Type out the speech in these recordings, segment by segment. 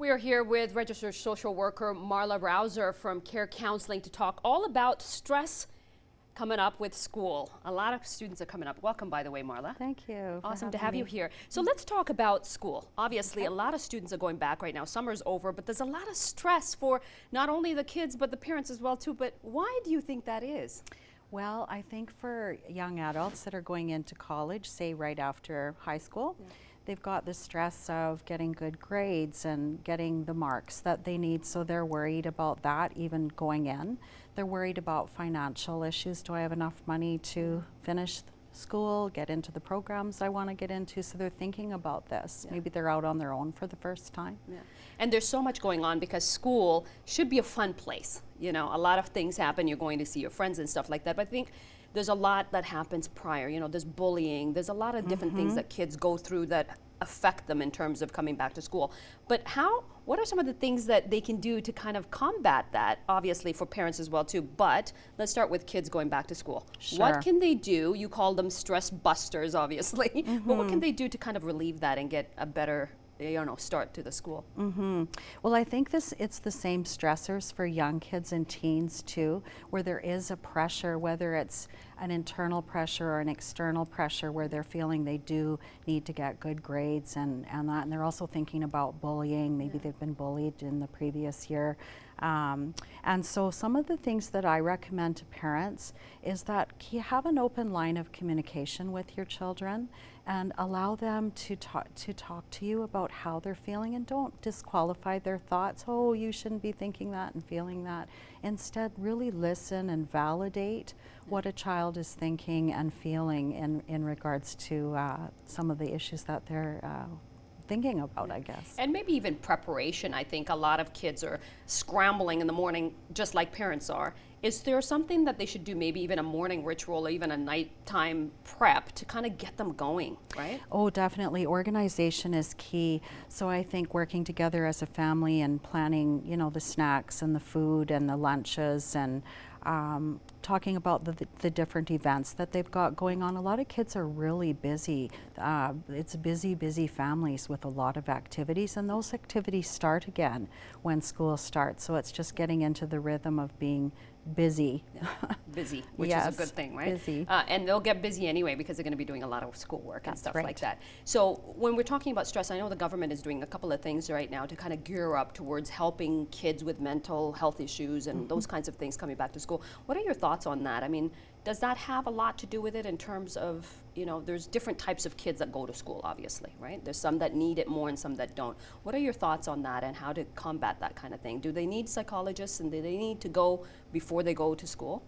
We are here with registered social worker Marla Rauser from Care Counseling to talk all about stress coming up with school. A lot of students are coming up. Welcome, by the way, Marla. Thank you. Awesome to have you here. So let's talk about school. Obviously, a lot of students are going back right now. Summer's over, but there's a lot of stress for not only the kids, but the parents as well, too. But why do you think that is? Well, I think for young adults that are going into college, say right after high school, they've got the stress of getting good grades and getting the marks that they need, so they're worried about that even going in. They're worried about financial issues. Do I have enough money to finish school, get into the programs I want to get into? So they're thinking about this. Maybe they're out on their own for the first time. And there's so much going on because school should be a fun place. You know, a lot of things happen. You're going to see your friends and stuff like that. But I think there's a lot that happens prior. You know, there's bullying. There's a lot of different things that kids go through that affect them in terms of coming back to school. But what are some of the things that they can do to kind of combat that? Obviously for parents as well too, but let's start with kids going back to school. Sure. What can they do? You call them stress busters, obviously, but what can they do to kind of relieve that and get a better, you know, start to the school? Well, I think it's the same stressors for young kids and teens too, where there is a pressure, whether it's an internal pressure or an external pressure, where they're feeling they do need to get good grades and that, and they're also thinking about bullying. Maybe they've been bullied in the previous year. And so some of the things that I recommend to parents is that you have an open line of communication with your children and allow them to talk to you about how they're feeling, and don't disqualify their thoughts. Oh, you shouldn't be thinking that and feeling that. Instead, really listen and validate what a child is thinking and feeling in regards to some of the issues that they're thinking about, I guess. And maybe even preparation. I think a lot of kids are scrambling in the morning just like parents are. Is there something that they should do, maybe even a morning ritual or even a nighttime prep to kind of get them going, right? Oh, definitely. Organization is key. So I think working together as a family and planning, you know, the snacks and the food and the lunches and talking about the different events that they've got going on. A lot of kids are really busy. It's busy families with a lot of activities, and those activities start again when school starts. So it's just getting into the rhythm of being busy. Busy, which Yes, is a good thing, right? busy. And they'll get busy anyway because they're going to be doing a lot of schoolwork and That's stuff right. like that. So when we're talking about stress, I know the government is doing a couple of things right now to kind of gear up towards helping kids with mental health issues and those kinds of things coming back to school. What are your thoughts on that? I mean, does that have a lot to do with it in terms of, you know, there's different types of kids that go to school, obviously, right? There's some that need it more and some that don't. What are your thoughts on that and how to combat that kind of thing? Do they need psychologists, and do they need to go before they go to school?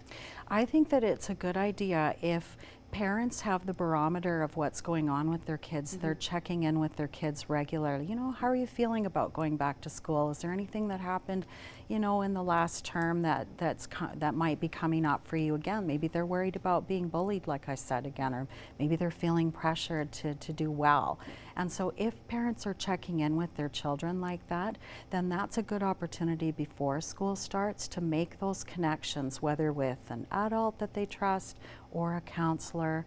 I think that it's a good idea if parents have the barometer of what's going on with their kids. They're checking in with their kids regularly. You know, how are you feeling about going back to school? Is there anything that happened, you know, in the last term that might be coming up for you again? Maybe they're worried about being bullied, like I said again, or maybe they're feeling pressured to do well. And so if parents are checking in with their children like that, then that's a good opportunity before school starts to make those connections, whether with an adult that they trust or a counselor,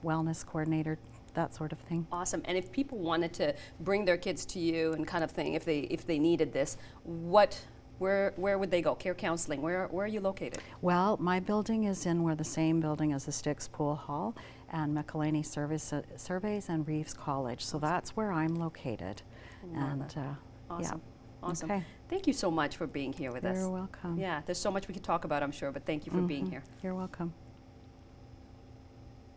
wellness coordinator, that sort of thing. Awesome. And if people wanted to bring their kids to you and kind of thing, if they needed this, where would they go? Care Counseling, where are you located? Well, my building is we're the same building as the Sticks Pool Hall and McElhaney Surveys and Reeves College. So that's where I'm located. And Awesome. yeah. Awesome. Okay. Thank you so much for being here with us. You're welcome. Yeah, there's so much we could talk about, I'm sure, but thank you for being here. You're welcome.